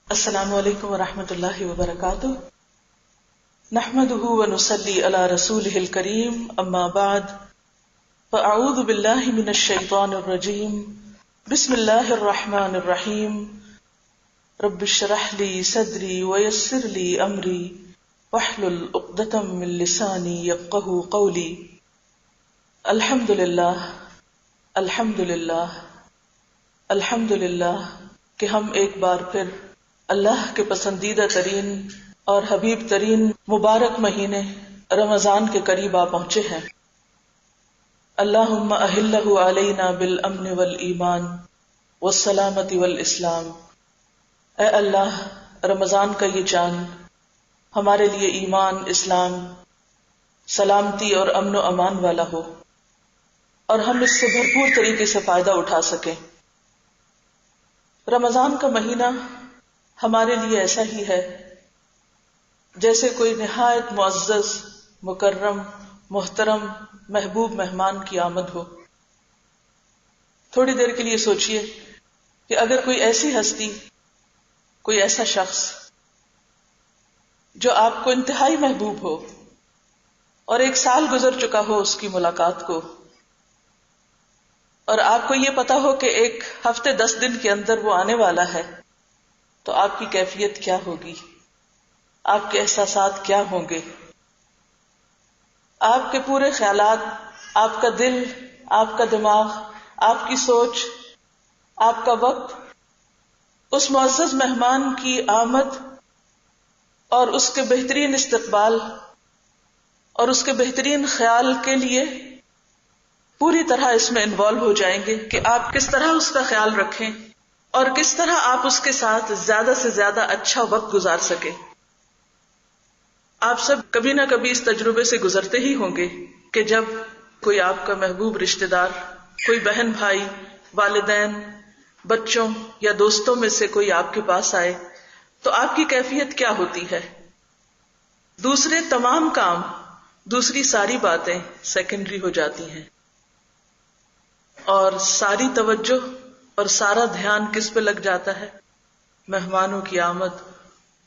السلام علیکم ورحمۃ اللہ وبرکاتہ، نحمده ونصلی علی رسولہ الکریم، اما بعد فاعوذ باللہ من الشیطان الرجیم، بسم اللہ الرحمن الرحیم، رب اشرح لی صدری ویسر لی امری واحلل عقدۃ من لسانی یفقہوا قولی۔ الحمد للہ الحمد للہ الحمد للہ کہ ہم ایک بار پھر اللہ کے پسندیدہ ترین اور حبیب ترین مبارک مہینے رمضان کے قریب آ پہنچے ہیں۔ اللہم اہلہ علینا بالامن والایمان والسلامۃ والاسلام۔ اے اللہ، رمضان کا یہ چاند ہمارے لیے ایمان، اسلام، سلامتی اور امن و امان والا ہو اور ہم اس سے بھرپور طریقے سے فائدہ اٹھا سکیں۔ رمضان کا مہینہ ہمارے لیے ایسا ہی ہے جیسے کوئی نہایت معزز، مکرم، محترم، محبوب مہمان کی آمد ہو۔ تھوڑی دیر کے لیے سوچئے کہ اگر کوئی ایسی ہستی، کوئی ایسا شخص جو آپ کو انتہائی محبوب ہو اور 1 سال گزر چکا ہو اس کی ملاقات کو، اور آپ کو یہ پتا ہو کہ 1 ہفتے 10 دن کے اندر وہ آنے والا ہے، تو آپ کی کیفیت کیا ہوگی؟ آپ کے احساسات کیا ہوں گے؟ آپ کے پورے خیالات، آپ کا دل، آپ کا دماغ، آپ کی سوچ، آپ کا وقت اس معزز مہمان کی آمد اور اس کے بہترین استقبال اور اس کے بہترین خیال کے لیے پوری طرح اس میں انوالو ہو جائیں گے کہ آپ کس طرح اس کا خیال رکھیں اور کس طرح آپ اس کے ساتھ زیادہ سے زیادہ اچھا وقت گزار سکیں۔ آپ سب کبھی نہ کبھی اس تجربے سے گزرتے ہی ہوں گے کہ جب کوئی آپ کا محبوب رشتہ دار، کوئی بہن بھائی، والدین، بچوں یا دوستوں میں سے کوئی آپ کے پاس آئے تو آپ کی کیفیت کیا ہوتی ہے؟ دوسرے تمام کام، دوسری ساری باتیں سیکنڈری ہو جاتی ہیں اور ساری توجہ اور سارا دھیان کس پہ لگ جاتا ہے؟ مہمانوں کی آمد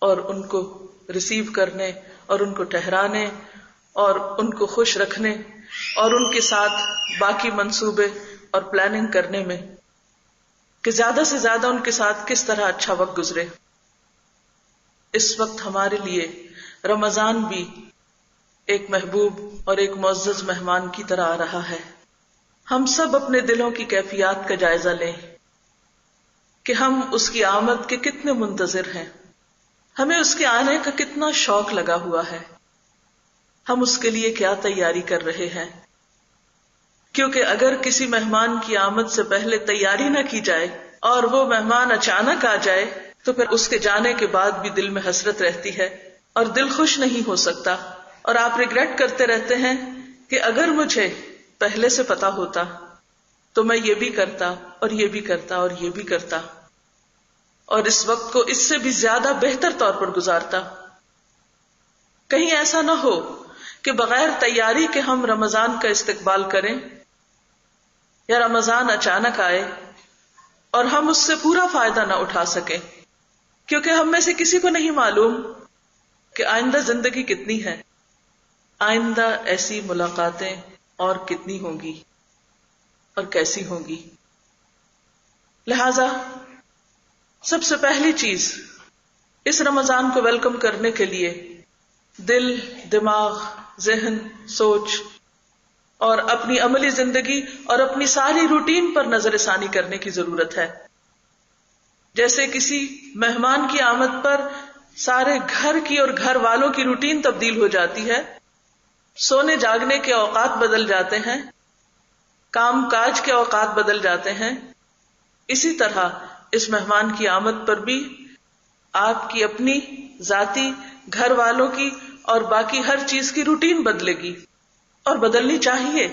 اور ان کو ریسیو کرنے اور ان کو ٹھہرانے اور ان کو خوش رکھنے اور ان کے ساتھ باقی منصوبے اور پلاننگ کرنے میں کہ زیادہ سے زیادہ ان کے ساتھ کس طرح اچھا وقت گزرے۔ اس وقت ہمارے لیے رمضان بھی ایک محبوب اور ایک معزز مہمان کی طرح آ رہا ہے۔ ہم سب اپنے دلوں کی کیفیات کا جائزہ لیں کہ ہم اس کی آمد کے کتنے منتظر ہیں، ہمیں اس کے آنے کا کتنا شوق لگا ہوا ہے، ہم اس کے لیے کیا تیاری کر رہے ہیں۔ کیونکہ اگر کسی مہمان کی آمد سے پہلے تیاری نہ کی جائے اور وہ مہمان اچانک آ جائے تو پھر اس کے جانے کے بعد بھی دل میں حسرت رہتی ہے اور دل خوش نہیں ہو سکتا، اور آپ ریگریٹ کرتے رہتے ہیں کہ اگر مجھے پہلے سے پتا ہوتا تو میں یہ بھی کرتا اور یہ بھی کرتا اور یہ بھی کرتا اور اس وقت کو اس سے بھی زیادہ بہتر طور پر گزارتا۔ کہیں ایسا نہ ہو کہ بغیر تیاری کے ہم رمضان کا استقبال کریں یا رمضان اچانک آئے اور ہم اس سے پورا فائدہ نہ اٹھا سکیں، کیونکہ ہم میں سے کسی کو نہیں معلوم کہ آئندہ زندگی کتنی ہے، آئندہ ایسی ملاقاتیں اور کتنی ہوں گی اور کیسی ہوں گی۔ لہذا سب سے پہلی چیز اس رمضان کو ویلکم کرنے کے لیے دل، دماغ، ذہن، سوچ اور اپنی عملی زندگی اور اپنی ساری روٹین پر نظر ثانی کرنے کی ضرورت ہے۔ جیسے کسی مہمان کی آمد پر سارے گھر کی اور گھر والوں کی روٹین تبدیل ہو جاتی ہے، سونے جاگنے کے اوقات بدل جاتے ہیں، کام کاج کے اوقات بدل جاتے ہیں، اسی طرح اس مہمان کی آمد پر بھی آپ کی اپنی ذاتی، گھر والوں کی اور باقی ہر چیز کی روٹین بدلے گی اور بدلنی چاہیے،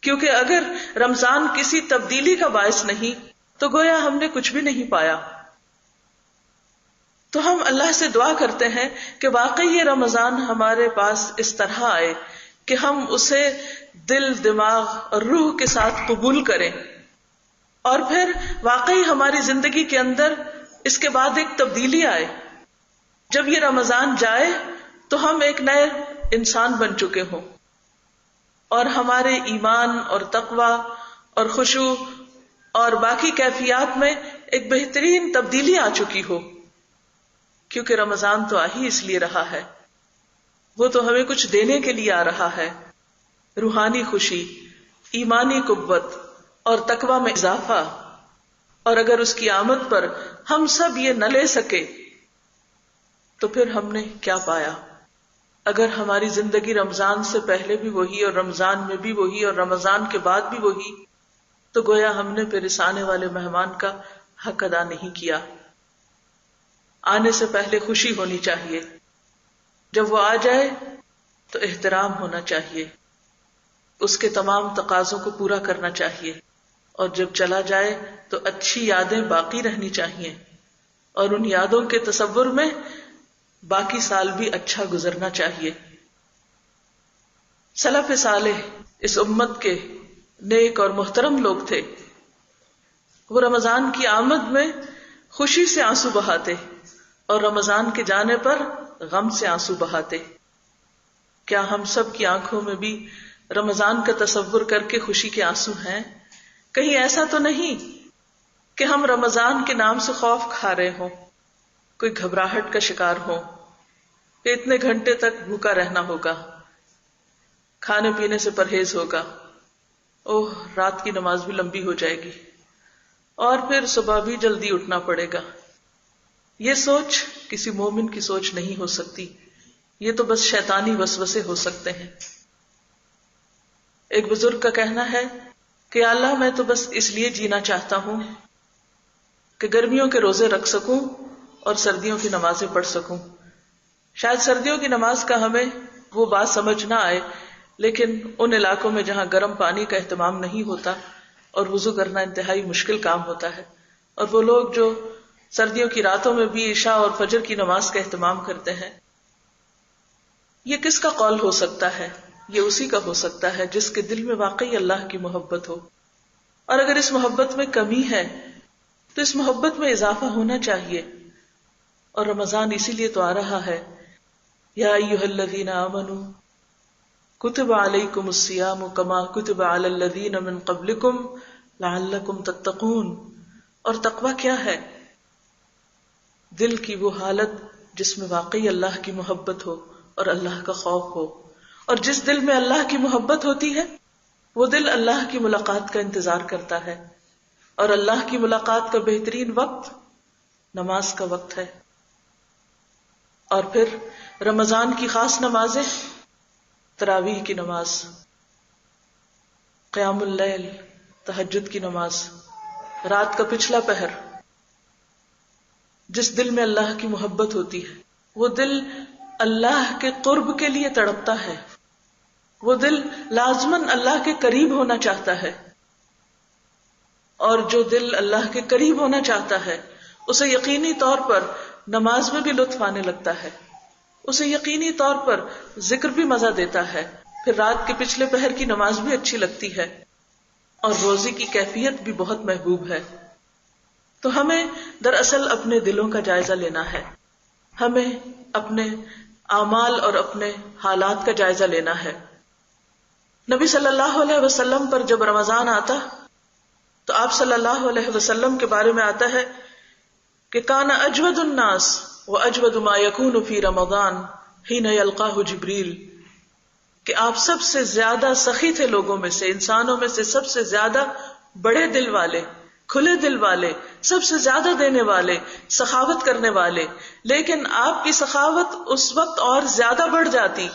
کیونکہ اگر رمضان کسی تبدیلی کا باعث نہیں تو گویا ہم نے کچھ بھی نہیں پایا۔ تو ہم اللہ سے دعا کرتے ہیں کہ واقعی یہ رمضان ہمارے پاس اس طرح آئے کہ ہم اسے دل، دماغ اور روح کے ساتھ قبول کریں، اور پھر واقعی ہماری زندگی کے اندر اس کے بعد ایک تبدیلی آئے. جب یہ رمضان جائے تو ہم ایک نئے انسان بن چکے ہوں اور ہمارے ایمان اور تقوی اور خشوع اور باقی کیفیات میں ایک بہترین تبدیلی آ چکی ہو. کیونکہ رمضان تو آ ہی اس لیے رہا ہے، وہ تو ہمیں کچھ دینے کے لیے آ رہا ہے، روحانی خوشی، ایمانی قوت اور تقوی میں اضافہ. اور اگر اس کی آمد پر ہم سب یہ نہ لے سکے تو پھر ہم نے کیا پایا؟ اگر ہماری زندگی رمضان سے پہلے بھی وہی اور رمضان میں بھی وہی اور رمضان کے بعد بھی وہی، تو گویا ہم نے پھر اس آنے والے مہمان کا حق ادا نہیں کیا. آنے سے پہلے خوشی ہونی چاہیے، جب وہ آ جائے تو احترام ہونا چاہیے، اس کے تمام تقاضوں کو پورا کرنا چاہیے، اور جب چلا جائے تو اچھی یادیں باقی رہنی چاہیے، اور ان یادوں کے تصور میں باقی سال بھی اچھا گزرنا چاہیے. سلف صالح اس امت کے نیک اور محترم لوگ تھے. وہ رمضان کی آمد میں خوشی سے آنسو بہاتے اور رمضان کے جانے پر غم سے آنسو بہاتے. کیا ہم سب کی آنکھوں میں بھی رمضان کا تصور کر کے خوشی کے آنسو ہیں؟ کہیں ایسا تو نہیں کہ ہم رمضان کے نام سے خوف کھا رہے ہوں، کوئی گھبراہٹ کا شکار ہو کہ اتنے گھنٹے تک بھوکا رہنا ہوگا، کھانے پینے سے پرہیز ہوگا، اوہ رات کی نماز بھی لمبی ہو جائے گی، اور پھر صبح بھی جلدی اٹھنا پڑے گا. یہ سوچ کسی مومن کی سوچ نہیں ہو سکتی، یہ تو بس شیطانی وسوسے ہو سکتے ہیں. ایک بزرگ کا کہنا ہے کہ یا اللہ میں تو بس اس لیے جینا چاہتا ہوں کہ گرمیوں کے روزے رکھ سکوں اور سردیوں کی نمازیں پڑھ سکوں. شاید سردیوں کی نماز کا ہمیں وہ بات سمجھ نہ آئے، لیکن ان علاقوں میں جہاں گرم پانی کا اہتمام نہیں ہوتا اور وضو کرنا انتہائی مشکل کام ہوتا ہے، اور وہ لوگ جو سردیوں کی راتوں میں بھی عشاء اور فجر کی نماز کا اہتمام کرتے ہیں، یہ کس کا قول ہو سکتا ہے؟ یہ اسی کا ہو سکتا ہے جس کے دل میں واقعی اللہ کی محبت ہو. اور اگر اس محبت میں کمی ہے تو اس محبت میں اضافہ ہونا چاہیے. اور رمضان اسی لیے تو آ رہا ہے، یا ایھا الذین آمنوا کتب علیکم الصیام کما کتب علی الذین من قبلکم لعلکم تتقون. اور تقوی کیا ہے؟ دل کی وہ حالت جس میں واقعی اللہ کی محبت ہو اور اللہ کا خوف ہو. اور جس دل میں اللہ کی محبت ہوتی ہے وہ دل اللہ کی ملاقات کا انتظار کرتا ہے، اور اللہ کی ملاقات کا بہترین وقت نماز کا وقت ہے. اور پھر رمضان کی خاص نمازیں، تراویح کی نماز، قیام اللیل، تہجد کی نماز، رات کا پچھلا پہر. جس دل میں اللہ کی محبت ہوتی ہے وہ دل اللہ کے قرب کے لیے تڑپتا ہے، وہ دل لازماً اللہ کے قریب ہونا چاہتا ہے. اور جو دل اللہ کے قریب ہونا چاہتا ہے اسے یقینی طور پر نماز میں بھی لطف آنے لگتا ہے، اسے یقینی طور پر ذکر بھی مزہ دیتا ہے، پھر رات کے پچھلے پہر کی نماز بھی اچھی لگتی ہے، اور روزے کی کیفیت بھی بہت محبوب ہے. تو ہمیں دراصل اپنے دلوں کا جائزہ لینا ہے، ہمیں اپنے اعمال اور اپنے حالات کا جائزہ لینا ہے. نبی صلی اللہ علیہ وسلم پر جب رمضان آتا تو آپ صلی اللہ علیہ وسلم کے بارے میں آتا ہے کہ کان اجود الناس واجود ما یکون فی رمضان حین یلقاہ جبریل، کہ آپ سب سے زیادہ سخی تھے لوگوں میں سے، انسانوں میں سے سب سے زیادہ بڑے دل والے، کھلے دل والے، سب سے زیادہ دینے والے، سخاوت کرنے والے. لیکن آپ کی سخاوت اس وقت اور زیادہ بڑھ جاتی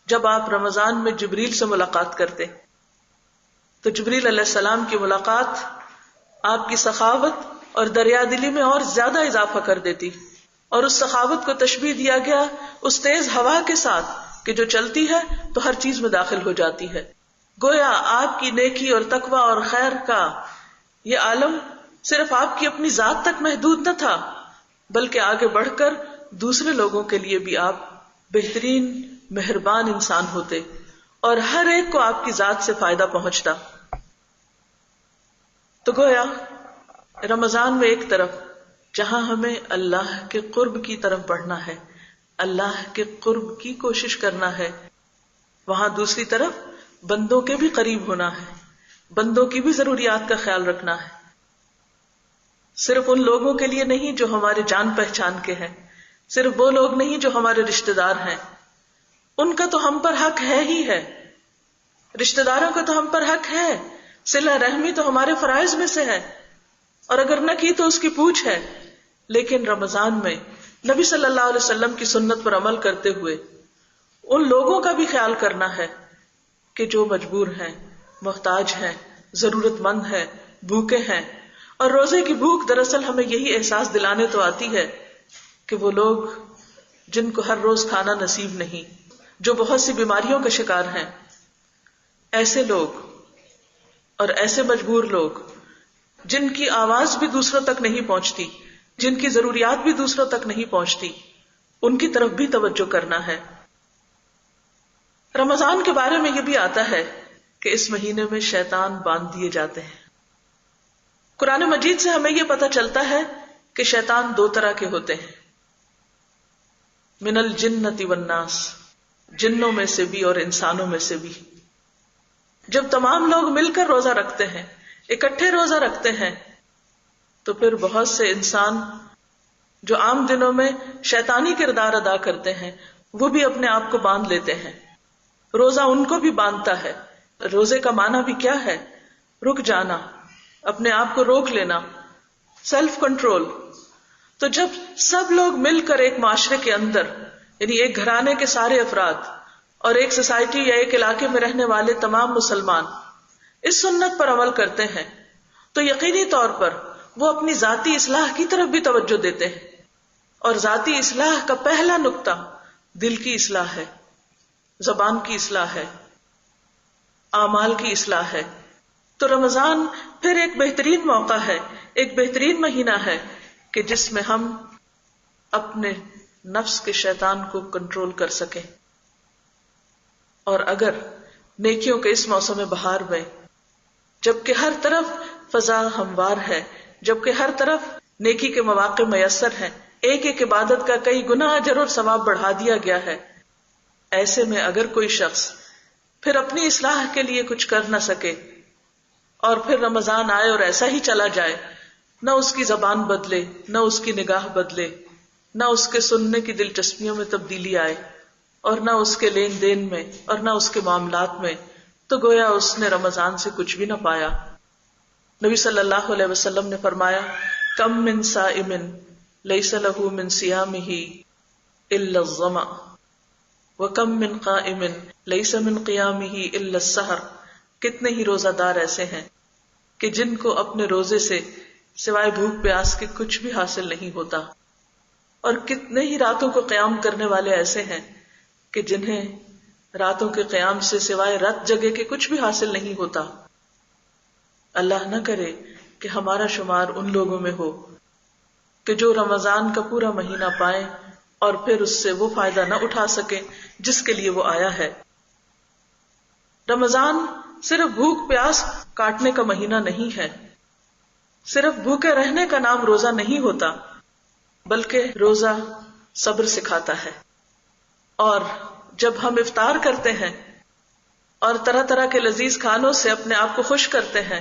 جب آپ رمضان میں جبریل سے ملاقات کرتے. تو جبریل علیہ السلام کی ملاقات آپ کی سخاوت اور دریا دلی میں اور زیادہ اضافہ کر دیتی. اور اس سخاوت کو تشبیہ دیا گیا اس تیز ہوا کے ساتھ کہ جو چلتی ہے تو ہر چیز میں داخل ہو جاتی ہے. گویا آپ کی نیکی اور تقوی اور خیر کا یہ عالم صرف آپ کی اپنی ذات تک محدود نہ تھا، بلکہ آگے بڑھ کر دوسرے لوگوں کے لیے بھی آپ بہترین مہربان انسان ہوتے اور ہر ایک کو آپ کی ذات سے فائدہ پہنچتا. تو گویا رمضان میں ایک طرف جہاں ہمیں اللہ کے قرب کی طرف بڑھنا ہے، اللہ کے قرب کی کوشش کرنا ہے، وہاں دوسری طرف بندوں کے بھی قریب ہونا ہے، بندوں کی بھی ضروریات کا خیال رکھنا ہے، صرف ان لوگوں کے لیے نہیں جو ہمارے جان پہچان کے ہیں، صرف وہ لوگ نہیں جو ہمارے رشتہ دار ہیں، ان کا تو ہم پر حق ہے ہی ہے، رشتہ داروں کا تو ہم پر حق ہے، صلہ رحمی تو ہمارے فرائض میں سے ہے، اور اگر نہ کی تو اس کی پوچھ ہے۔ لیکن رمضان میں نبی صلی اللہ علیہ وسلم کی سنت پر عمل کرتے ہوئے ان لوگوں کا بھی خیال کرنا ہے کہ جو مجبور ہیں، محتاج ہیں، ضرورت مند ہیں، بھوکے ہیں۔ اور روزے کی بھوک دراصل ہمیں یہی احساس دلانے تو آتی ہے کہ وہ لوگ جن کو ہر روز کھانا نصیب نہیں، جو بہت سی بیماریوں کا شکار ہیں، ایسے لوگ اور ایسے مجبور لوگ جن کی آواز بھی دوسروں تک نہیں پہنچتی، جن کی ضروریات بھی دوسروں تک نہیں پہنچتی، ان کی طرف بھی توجہ کرنا ہے۔ رمضان کے بارے میں یہ بھی آتا ہے کہ اس مہینے میں شیطان باندھ دیے جاتے ہیں۔ قرآن مجید سے ہمیں یہ پتہ چلتا ہے کہ شیطان دو طرح کے ہوتے ہیں، من الجنۃ والناس، جنوں میں سے بھی اور انسانوں میں سے بھی۔ جب تمام لوگ مل کر روزہ رکھتے ہیں، اکٹھے روزہ رکھتے ہیں، تو پھر بہت سے انسان جو عام دنوں میں شیطانی کردار ادا کرتے ہیں وہ بھی اپنے آپ کو باندھ لیتے ہیں۔ روزہ ان کو بھی باندھتا ہے۔ روزے کا معنی بھی کیا ہے؟ رک جانا، اپنے آپ کو روک لینا، سیلف کنٹرول۔ تو جب سب لوگ مل کر ایک معاشرے کے اندر، یعنی ایک گھرانے کے سارے افراد اور ایک سوسائٹی یا ایک علاقے میں رہنے والے تمام مسلمان اس سنت پر عمل کرتے ہیں، تو یقینی طور پر وہ اپنی ذاتی اصلاح کی طرف بھی توجہ دیتے ہیں، اور ذاتی اصلاح کا پہلا نقطہ دل کی اصلاح ہے، زبان کی اصلاح ہے، اعمال کی اصلاح ہے۔ تو رمضان پھر ایک بہترین موقع ہے، ایک بہترین مہینہ ہے کہ جس میں ہم اپنے نفس کے شیطان کو کنٹرول کر سکیں۔ اور اگر نیکیوں کے اس موسم بہار میں، جبکہ ہر طرف فضا ہموار ہے، جبکہ ہر طرف نیکی کے مواقع میسر ہیں، ایک ایک عبادت کا کئی گنا اجر اور ثواب بڑھا دیا گیا ہے، ایسے میں اگر کوئی شخص پھر اپنی اصلاح کے لیے کچھ کر نہ سکے اور پھر رمضان آئے اور ایسا ہی چلا جائے، نہ اس کی زبان بدلے، نہ اس کی نگاہ بدلے، نہ اس کے سننے کی دلچسپیوں میں تبدیلی آئے، اور نہ اس کے لین دین میں اور نہ اس کے معاملات میں، تو گویا اس نے رمضان سے کچھ بھی نہ پایا۔ نبی صلی اللہ علیہ وسلم نے فرمایا، کم من صائم لیس لہ من صیامہ الا الظمأ وکم من قائم لیس من قیامہ الا السحر۔ کتنے ہی روزہ دار ایسے ہیں کہ جن کو اپنے روزے سے سوائے بھوک پیاس کے کچھ بھی حاصل نہیں ہوتا، اور کتنے ہی راتوں کو قیام کرنے والے ایسے ہیں کہ جنہیں راتوں کے قیام سے سوائے رات جگہ کے کچھ بھی حاصل نہیں ہوتا۔ اللہ نہ کرے کہ ہمارا شمار ان لوگوں میں ہو کہ جو رمضان کا پورا مہینہ پائیں اور پھر اس سے وہ فائدہ نہ اٹھا سکیں جس کے لیے وہ آیا ہے۔ رمضان صرف بھوک پیاس کاٹنے کا مہینہ نہیں ہے، صرف بھوکے رہنے کا نام روزہ نہیں ہوتا، بلکہ روزہ صبر سکھاتا ہے۔ اور جب ہم افطار کرتے ہیں اور طرح طرح کے لذیذ کھانوں سے اپنے آپ کو خوش کرتے ہیں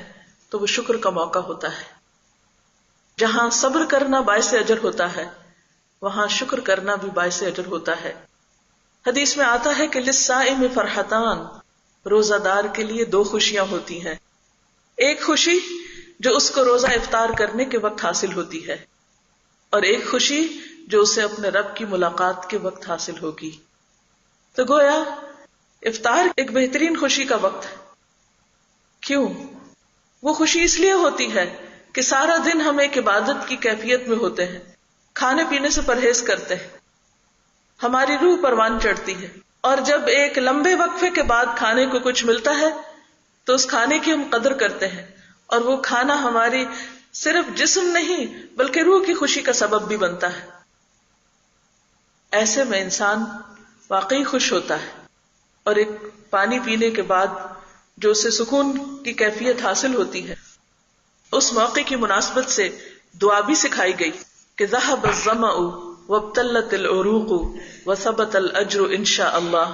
تو وہ شکر کا موقع ہوتا ہے۔ جہاں صبر کرنا باعث اجر ہوتا ہے وہاں شکر کرنا بھی باعث اجر ہوتا ہے۔ حدیث میں آتا ہے کہ للصائم فرحتان، روزہ دار کے لیے دو خوشیاں ہوتی ہیں، ایک خوشی جو اس کو روزہ افطار کرنے کے وقت حاصل ہوتی ہے، اور ایک خوشی جو اسے اپنے رب کی ملاقات کے وقت حاصل ہوگی۔ تو گویا افطار ایک بہترین خوشی کا وقت ہے۔ کیوں؟ وہ خوشی اس لیے ہوتی ہے کہ سارا دن ہم ایک عبادت کی کیفیت میں ہوتے ہیں، کھانے پینے سے پرہیز کرتے ہیں، ہماری روح پروان چڑھتی ہے، اور جب ایک لمبے وقفے کے بعد کھانے کو کچھ ملتا ہے تو اس کھانے کی ہم قدر کرتے ہیں، اور وہ کھانا ہماری صرف جسم نہیں بلکہ روح کی خوشی کا سبب بھی بنتا ہے۔ ایسے میں انسان واقعی خوش ہوتا ہے، اور ایک پانی پینے کے بعد جو اسے سکون کی کیفیت حاصل ہوتی ہے، اس موقع کی مناسبت سے دعا بھی سکھائی گئی۔ کہ ذهب الظمأ وابتلت العروق وثبت الاجر انشاء اللہ.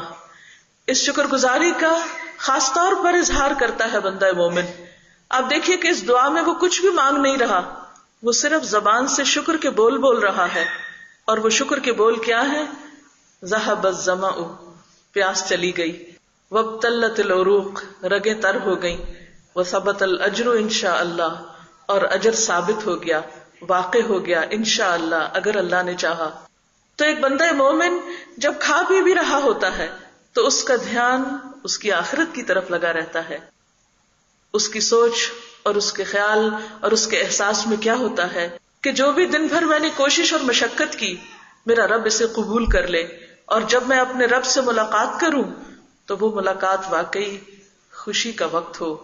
اس شکر گزاری کا خاص طور پر اظہار کرتا ہے بندہ مومن. آپ دیکھیے کہ اس دعا میں وہ کچھ بھی مانگ نہیں رہا، وہ صرف زبان سے شکر کے بول رہا ہے. اور وہ شکر کے بول کیا ہے؟ ذهب الظمأ، پیاس چلی گئی، وابتلت العروق، رگیں تر ہو گئیں، وثبت الاجر انشاء اللہ، اور اجر ثابت ہو گیا، واقع ہو گیا انشاءاللہ اگر اللہ نے چاہا. تو ایک بندہ مومن جب کھا پی بھی رہا ہوتا ہے تو اس کا دھیان اس کی آخرت کی طرف لگا رہتا ہے. اس کی سوچ اور اس کے خیال اور اس کے احساس میں کیا ہوتا ہے کہ جو بھی دن بھر میں نے کوشش اور مشقت کی، میرا رب اسے قبول کر لے، اور جب میں اپنے رب سے ملاقات کروں تو وہ ملاقات واقعی خوشی کا وقت ہو.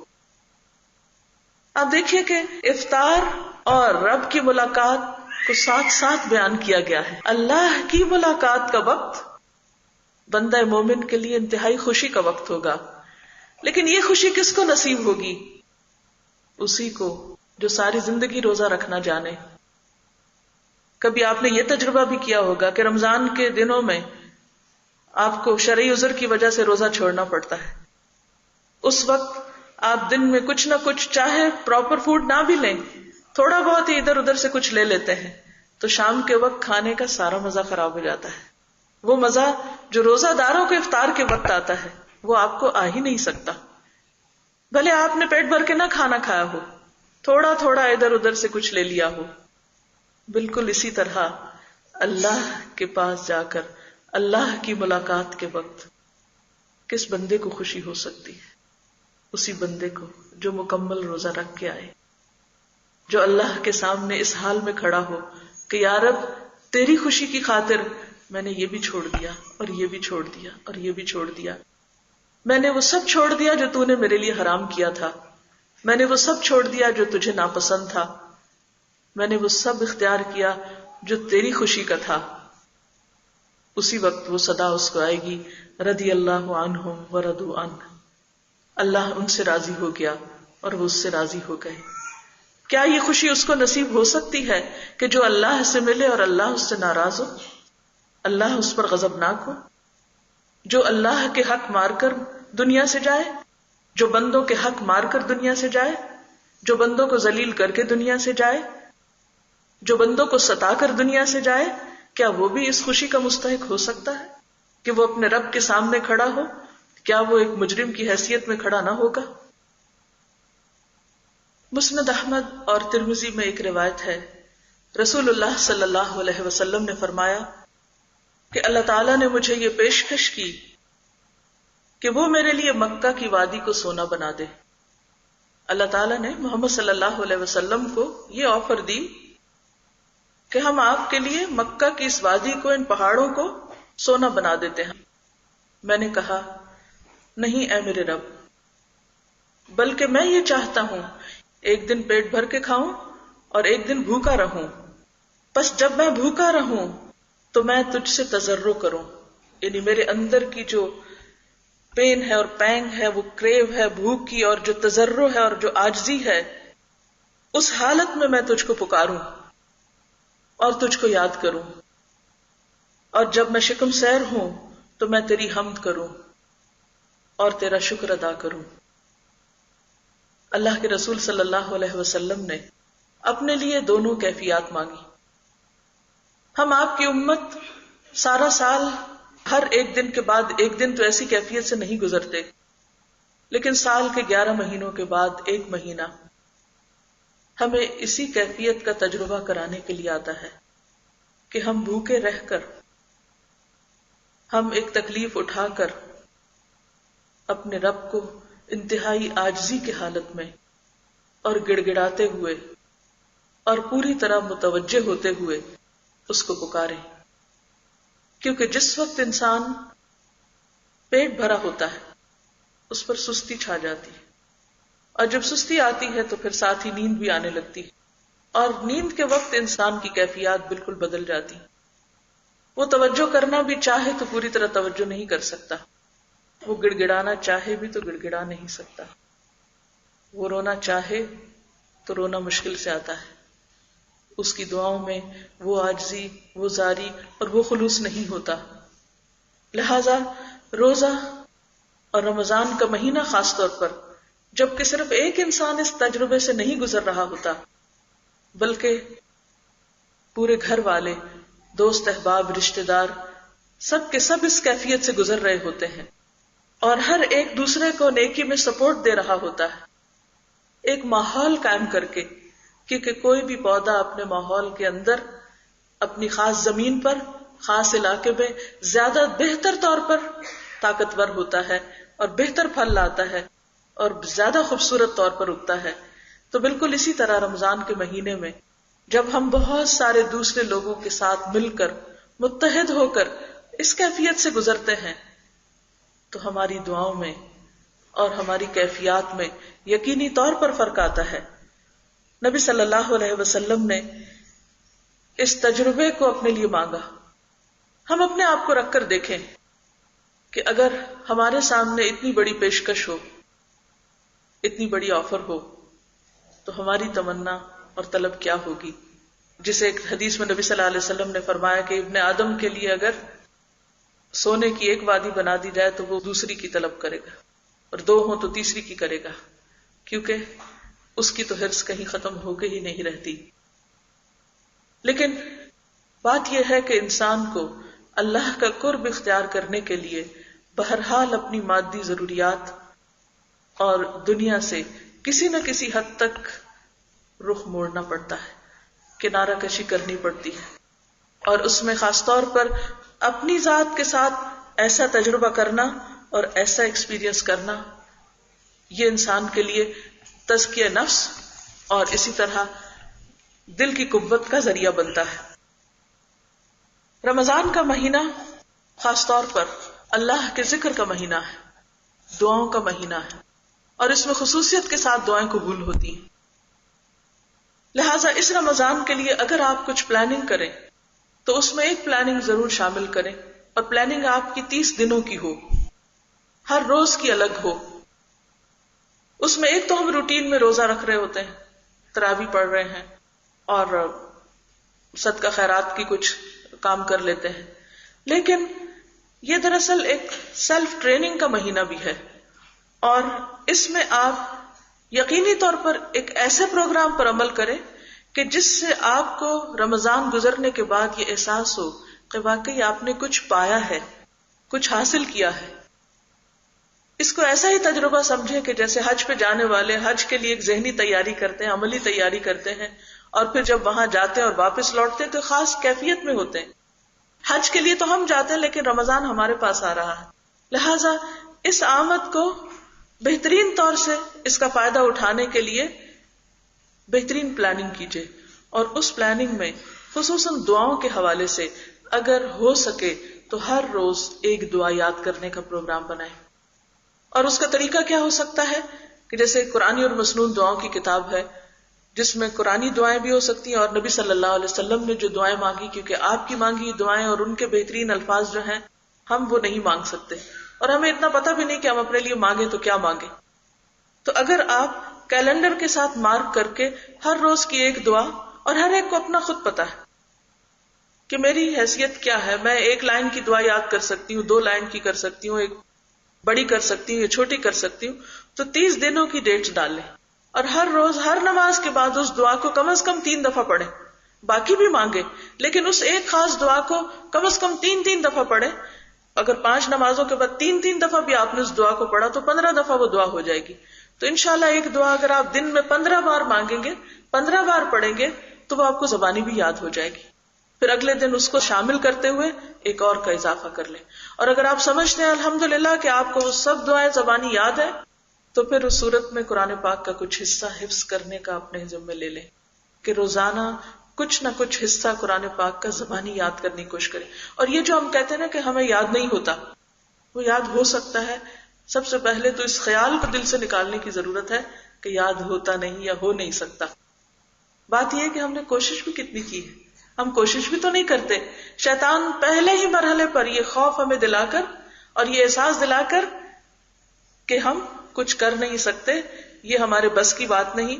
آپ دیکھیے کہ افطار اور رب کی ملاقات کو ساتھ ساتھ بیان کیا گیا ہے. اللہ کی ملاقات کا وقت بندہ مومن کے لیے انتہائی خوشی کا وقت ہوگا. لیکن یہ خوشی کس کو نصیب ہوگی؟ اسی کو جو ساری زندگی روزہ رکھنا جانے. کبھی آپ نے یہ تجربہ بھی کیا ہوگا کہ رمضان کے دنوں میں آپ کو شرعی عذر کی وجہ سے روزہ چھوڑنا پڑتا ہے. اس وقت آپ دن میں کچھ نہ کچھ، چاہے پراپر فوڈ نہ بھی لیں، تھوڑا بہت ہی ادھر ادھر سے کچھ لے لیتے ہیں، تو شام کے وقت کھانے کا سارا مزہ خراب ہو جاتا ہے. وہ مزہ جو روزہ داروں کے افطار کے وقت آتا ہے وہ آپ کو آ ہی نہیں سکتا. بھلے آپ نے پیٹ بھر کے نہ کھانا کھایا ہو، تھوڑا تھوڑا ادھر ادھر سے کچھ لے لیا ہو. بالکل اسی طرح اللہ کے پاس جا کر اللہ کی ملاقات کے وقت کس بندے کو خوشی ہو سکتی ہے؟ اسی بندے کو جو مکمل روزہ رکھ کے آئے، جو اللہ کے سامنے اس حال میں کھڑا ہو کہ یا رب تیری خوشی کی خاطر میں نے یہ بھی چھوڑ دیا اور یہ بھی چھوڑ دیا اور یہ بھی چھوڑ دیا. میں نے وہ سب چھوڑ دیا جو تو نے میرے لیے حرام کیا تھا. میں نے وہ سب چھوڑ دیا جو تجھے ناپسند تھا. میں نے وہ سب اختیار کیا جو تیری خوشی کا تھا. اسی وقت وہ صدا اس کو آئے گی، رضی اللہ عنہم ورضوا عنہ، اللہ ان سے راضی ہو گیا اور وہ اس سے راضی ہو گئے. کیا یہ خوشی اس کو نصیب ہو سکتی ہے کہ جو اللہ سے ملے اور اللہ اس سے ناراض ہو، اللہ اس پر غضبناک ہو، جو اللہ کے حق مار کر دنیا سے جائے، جو بندوں کے حق مار کر دنیا سے جائے، جو بندوں کو ذلیل کر کے دنیا سے جائے، جو بندوں کو ستا کر دنیا سے جائے؟ کیا وہ بھی اس خوشی کا مستحق ہو سکتا ہے کہ وہ اپنے رب کے سامنے کھڑا ہو؟ کیا وہ ایک مجرم کی حیثیت میں کھڑا نہ ہوگا؟ مسند احمد اور ترمذی میں ایک روایت ہے، رسول اللہ صلی اللہ علیہ وسلم نے فرمایا کہ اللہ تعالیٰ نے مجھے یہ پیشکش کی کہ وہ میرے لیے مکہ کی وادی کو سونا بنا دے. اللہ تعالیٰ نے محمد صلی اللہ علیہ وسلم کو یہ آفر دی کہ ہم آپ کے لیے مکہ کی اس وادی کو، ان پہاڑوں کو سونا بنا دیتے ہیں. میں نے کہا نہیں اے میرے رب، بلکہ میں یہ چاہتا ہوں ایک دن پیٹ بھر کے کھاؤں اور ایک دن بھوکا رہوں. پس جب میں بھوکا رہوں تو میں تجھ سے تضرع کروں، یعنی میرے اندر کی جو پین ہے اور پینگ ہے، وہ کریو ہے بھوک کی، اور جو تضرع ہے اور جو عاجزی ہے، اس حالت میں میں تجھ کو پکاروں اور تجھ کو یاد کروں. اور جب میں شکم سیر ہوں تو میں تیری حمد کروں اور تیرا شکر ادا کروں. اللہ کے رسول صلی اللہ علیہ وسلم نے اپنے لیے دونوں کیفیات مانگی. ہم آپ کی امت سارا سال ہر ایک دن کے بعد ایک دن تو ایسی کیفیت سے نہیں گزرتے، لیکن سال کے 11 مہینوں کے بعد ایک مہینہ ہمیں اسی کیفیت کا تجربہ کرانے کے لیے آتا ہے کہ ہم بھوکے رہ کر، ہم ایک تکلیف اٹھا کر اپنے رب کو انتہائی عاجزی کی حالت میں اور گڑ گڑاتے ہوئے اور پوری طرح متوجہ ہوتے ہوئے اس کو پکاریں. کیونکہ جس وقت انسان پیٹ بھرا ہوتا ہے اس پر سستی چھا جاتی ہے، اور جب سستی آتی ہے تو پھر ساتھ ہی نیند بھی آنے لگتی ہے، اور نیند کے وقت انسان کی کیفیات بالکل بدل جاتی. وہ توجہ کرنا بھی چاہے تو پوری طرح توجہ نہیں کر سکتا، وہ گڑ گڑانا چاہے بھی تو گڑ گڑا نہیں سکتا، وہ رونا چاہے تو رونا مشکل سے آتا ہے. اس کی دعاؤں میں وہ عاجزی، وہ زاری اور وہ خلوص نہیں ہوتا. لہذا روزہ اور رمضان کا مہینہ خاص طور پر، جبکہ صرف ایک انسان اس تجربے سے نہیں گزر رہا ہوتا بلکہ پورے گھر والے، دوست احباب، رشتہ دار سب کے سب اس کیفیت سے گزر رہے ہوتے ہیں، اور ہر ایک دوسرے کو نیکی میں سپورٹ دے رہا ہوتا ہے، ایک ماحول قائم کر کے. کیونکہ کوئی بھی پودا اپنے ماحول کے اندر، اپنی خاص زمین پر، خاص علاقے میں زیادہ بہتر طور پر طاقتور ہوتا ہے اور بہتر پھل لاتا ہے اور زیادہ خوبصورت طور پر اگتا ہے. تو بالکل اسی طرح رمضان کے مہینے میں جب ہم بہت سارے دوسرے لوگوں کے ساتھ مل کر، متحد ہو کر اس کیفیت سے گزرتے ہیں تو ہماری دعاؤں میں اور ہماری کیفیات میں یقینی طور پر فرق آتا ہے. نبی صلی اللہ علیہ وسلم نے اس تجربے کو اپنے لیے مانگا. ہم اپنے آپ کو رکھ کر دیکھیں کہ اگر ہمارے سامنے اتنی بڑی پیشکش ہو، اتنی بڑی آفر ہو، تو ہماری تمنا اور طلب کیا ہوگی. جسے ایک حدیث میں نبی صلی اللہ علیہ وسلم نے فرمایا کہ ابن آدم کے لیے اگر سونے کی ایک وادی بنا دی جائے تو وہ دوسری کی طلب کرے گا، اور دو ہوں تو تیسری کی کرے گا، کیونکہ اس کی تو حرص کہیں ختم ہو کے ہی نہیں رہتی. لیکن بات یہ ہے کہ انسان کو اللہ کا قرب اختیار کرنے کے لیے بہرحال اپنی مادی ضروریات اور دنیا سے کسی نہ کسی حد تک رخ موڑنا پڑتا ہے، کنارہ کشی کرنی پڑتی ہے، اور اس میں خاص طور پر اپنی ذات کے ساتھ ایسا تجربہ کرنا اور ایسا ایکسپیرینس کرنا، یہ انسان کے لیے تزکیہ نفس اور اسی طرح دل کی قوت کا ذریعہ بنتا ہے. رمضان کا مہینہ خاص طور پر اللہ کے ذکر کا مہینہ ہے، دعاؤں کا مہینہ ہے، اور اس میں خصوصیت کے ساتھ دعائیں قبول ہوتی ہیں. لہٰذا اس رمضان کے لیے اگر آپ کچھ پلاننگ کریں تو اس میں ایک پلاننگ ضرور شامل کریں، اور پلاننگ آپ کی 30 دنوں کی ہو، ہر روز کی الگ ہو. اس میں ایک تو ہم روٹین میں روزہ رکھ رہے ہوتے ہیں، تراویح پڑھ رہے ہیں اور صدقہ خیرات کی کچھ کام کر لیتے ہیں، لیکن یہ دراصل ایک سیلف ٹریننگ کا مہینہ بھی ہے، اور اس میں آپ یقینی طور پر ایک ایسے پروگرام پر عمل کریں کہ جس سے آپ کو رمضان گزرنے کے بعد یہ احساس ہو کہ واقعی آپ نے کچھ پایا ہے، کچھ حاصل کیا ہے. اس کو ایسا ہی تجربہ سمجھے کہ جیسے حج پہ جانے والے حج کے لیے ایک ذہنی تیاری کرتے ہیں، عملی تیاری کرتے ہیں، اور پھر جب وہاں جاتے ہیں اور واپس لوٹتے ہیں تو خاص کیفیت میں ہوتے ہیں. حج کے لیے تو ہم جاتے ہیں لیکن رمضان ہمارے پاس آ رہا ہے، لہٰذا اس آمد کو بہترین طور سے اس کا فائدہ اٹھانے کے لیے بہترین پلاننگ کیجیے، اور اس پلاننگ میں خصوصاً دعاؤں کے حوالے سے اگر ہو سکے تو ہر روز ایک دعا یاد کرنے کا پروگرام بنائیں. اور اس کا طریقہ کیا ہو سکتا ہے کہ جیسے قرآنی اور مسنون دعاؤں کی کتاب ہے جس میں قرآنی دعائیں بھی ہو سکتی ہیں، اور نبی صلی اللہ علیہ وسلم نے جو دعائیں مانگی، کیونکہ آپ کی مانگی دعائیں اور ان کے بہترین الفاظ جو ہیں ہم وہ نہیں مانگ سکتے، اور ہمیں اتنا پتہ بھی نہیں کہ ہم اپنے لیے مانگیں تو کیا مانگیں. تو اگر آپ کیلنڈر کے ساتھ مارک کر کے ہر روز کی ایک دعا، اور ہر ایک کو اپنا خود پتہ ہے کہ میری حیثیت کیا ہے، میں ایک لائن کی دعا یاد کر سکتی ہوں، 2 لائن کی کر سکتی ہوں، ایک بڑی کر سکتی ہوں یا چھوٹی کر سکتی ہوں، تو 30 دنوں کی ڈیٹس ڈال لیں، اور ہر روز ہر نماز کے بعد اس دعا کو کم از کم 3 دفعہ پڑھیں. باقی بھی مانگیں لیکن اس ایک خاص دعا کو کم از کم 3 دفعہ پڑھیں. اگر 5 نمازوں کے بعد 3 دفعہ بھی آپ نے اس دعا کو پڑھا تو 15 دفعہ وہ دعا ہو جائے گی. تو انشاءاللہ ایک دعا اگر آپ دن میں 15 بار مانگیں گے، 15 بار پڑھیں گے تو وہ آپ کو زبانی بھی یاد ہو جائے گی. پھر اگلے دن اس کو شامل کرتے ہوئے ایک اور کا اضافہ کر لیں. اور اگر آپ سمجھتے ہیں الحمدللہ کہ آپ کو وہ سب دعائیں زبانی یاد ہے تو پھر اس صورت میں قرآن پاک کا کچھ حصہ حفظ کرنے کا اپنے ذمہ لے لیں کہ روزانہ کچھ نہ کچھ حصہ قرآن پاک کا زبانی یاد کرنے کی کوشش کریں. اور یہ جو ہم کہتے ہیں نا کہ ہمیں یاد نہیں ہوتا، وہ یاد ہو سکتا ہے. سب سے پہلے تو اس خیال کو دل سے نکالنے کی ضرورت ہے کہ یاد ہوتا نہیں یا ہو نہیں سکتا. بات یہ ہے کہ ہم نے کوشش بھی کتنی کی ہے. ہم کوشش بھی تو نہیں کرتے. شیطان پہلے ہی مرحلے پر یہ خوف ہمیں دلا کر اور یہ احساس دلا کر کہ ہم کچھ کر نہیں سکتے، یہ ہمارے بس کی بات نہیں،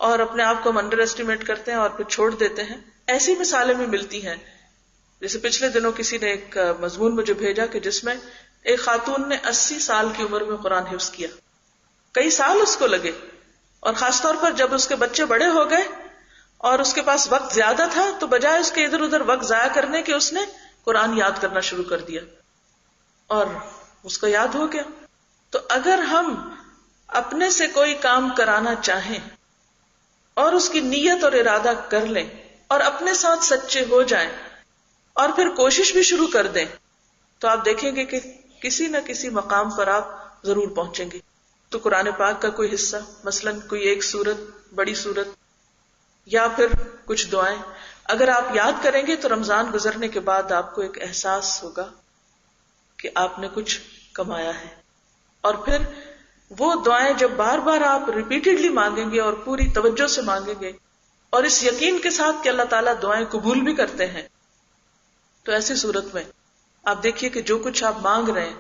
اور اپنے آپ کو ہم انڈر ایسٹیمیٹ کرتے ہیں اور پھر چھوڑ دیتے ہیں. ایسی مثالیں بھی ملتی ہیں. جیسے پچھلے دنوں کسی نے ایک مضمون مجھے بھیجا کہ جس میں ایک خاتون نے 80 سال کی عمر میں قرآن حفظ کیا. کئی سال اس کو لگے، اور خاص طور پر جب اس کے بچے بڑے ہو گئے اور اس کے پاس وقت زیادہ تھا تو بجائے اس کے ادھر ادھر وقت ضائع کرنے کے اس نے قرآن یاد کرنا شروع کر دیا اور اس کو یاد ہو گیا. تو اگر ہم اپنے سے کوئی کام کرانا چاہیں اور اس کی نیت اور ارادہ کر لیں اور اپنے ساتھ سچے ہو جائیں اور پھر کوشش بھی شروع کر دیں تو آپ دیکھیں گے کہ کسی نہ کسی مقام پر آپ ضرور پہنچیں گے. تو قرآن پاک کا کوئی حصہ، مثلاً کوئی ایک سورت، بڑی سورت، یا پھر کچھ دعائیں اگر آپ یاد کریں گے تو رمضان گزرنے کے بعد آپ کو ایک احساس ہوگا کہ آپ نے کچھ کمایا ہے. اور پھر وہ دعائیں جب بار بار آپ ریپیٹڈلی مانگیں گے اور پوری توجہ سے مانگیں گے اور اس یقین کے ساتھ کہ اللہ تعالیٰ دعائیں قبول بھی کرتے ہیں، تو ایسی صورت میں آپ دیکھیے کہ جو کچھ آپ مانگ رہے ہیں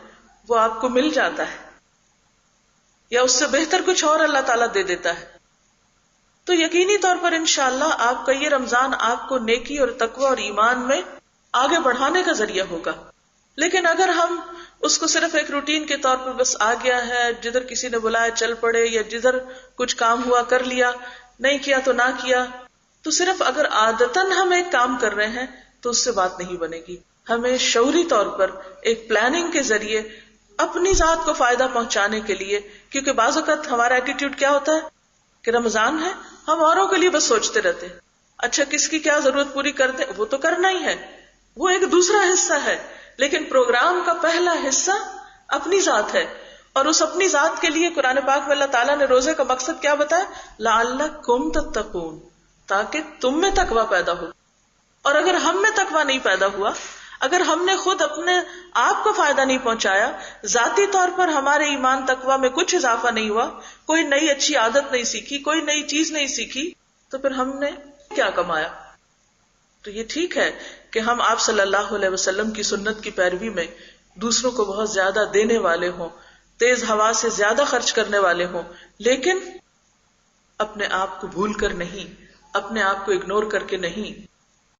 وہ آپ کو مل جاتا ہے یا اس سے بہتر کچھ اور اللہ تعالیٰ دے دیتا ہے. تو یقینی طور پر انشاءاللہ آپ کا یہ رمضان آپ کو نیکی اور تقوی اور ایمان میں آگے بڑھانے کا ذریعہ ہوگا. لیکن اگر ہم اس کو صرف ایک روٹین کے طور پر بس آ گیا ہے، جدھر کسی نے بلایا چل پڑے، یا جدھر کچھ کام ہوا کر لیا، نہیں کیا تو نہ کیا، تو صرف اگر عادتاً ہم ایک کام کر رہے ہیں تو اس سے بات نہیں بنے گی. ہمیں شعوری طور پر ایک پلاننگ کے ذریعے اپنی ذات کو فائدہ پہنچانے کے لیے، کیونکہ بعض اوقات ہمارا ایٹیٹیوڈ کیا ہوتا ہے کہ رمضان ہے ہم اوروں کے لیے بس سوچتے رہتے ہیں، اچھا کس کی کیا ضرورت پوری کر دیں، وہ تو کرنا ہی ہے، وہ ایک دوسرا حصہ ہے. لیکن پروگرام کا پہلا حصہ اپنی ذات ہے، اور اس اپنی ذات کے لیے قرآن پاک میں اللہ تعالیٰ نے روزے کا مقصد کیا بتایا؟ لعلکم تتقون، تاکہ تم میں تقوی پیدا ہو. اور اگر ہم میں تقوی نہیں پیدا ہوا، اگر ہم نے خود اپنے آپ کو فائدہ نہیں پہنچایا، ذاتی طور پر ہمارے ایمان تقوی میں کچھ اضافہ نہیں ہوا، کوئی نئی اچھی عادت نہیں سیکھی، کوئی نئی چیز نہیں سیکھی، تو پھر ہم نے کیا کمایا؟ تو یہ ٹھیک ہے کہ ہم آپ صلی اللہ علیہ وسلم کی سنت کی پیروی میں دوسروں کو بہت زیادہ دینے والے ہوں، تیز ہوا سے زیادہ خرچ کرنے والے ہوں، لیکن اپنے آپ کو بھول کر نہیں، اپنے آپ کو اگنور کر کے نہیں.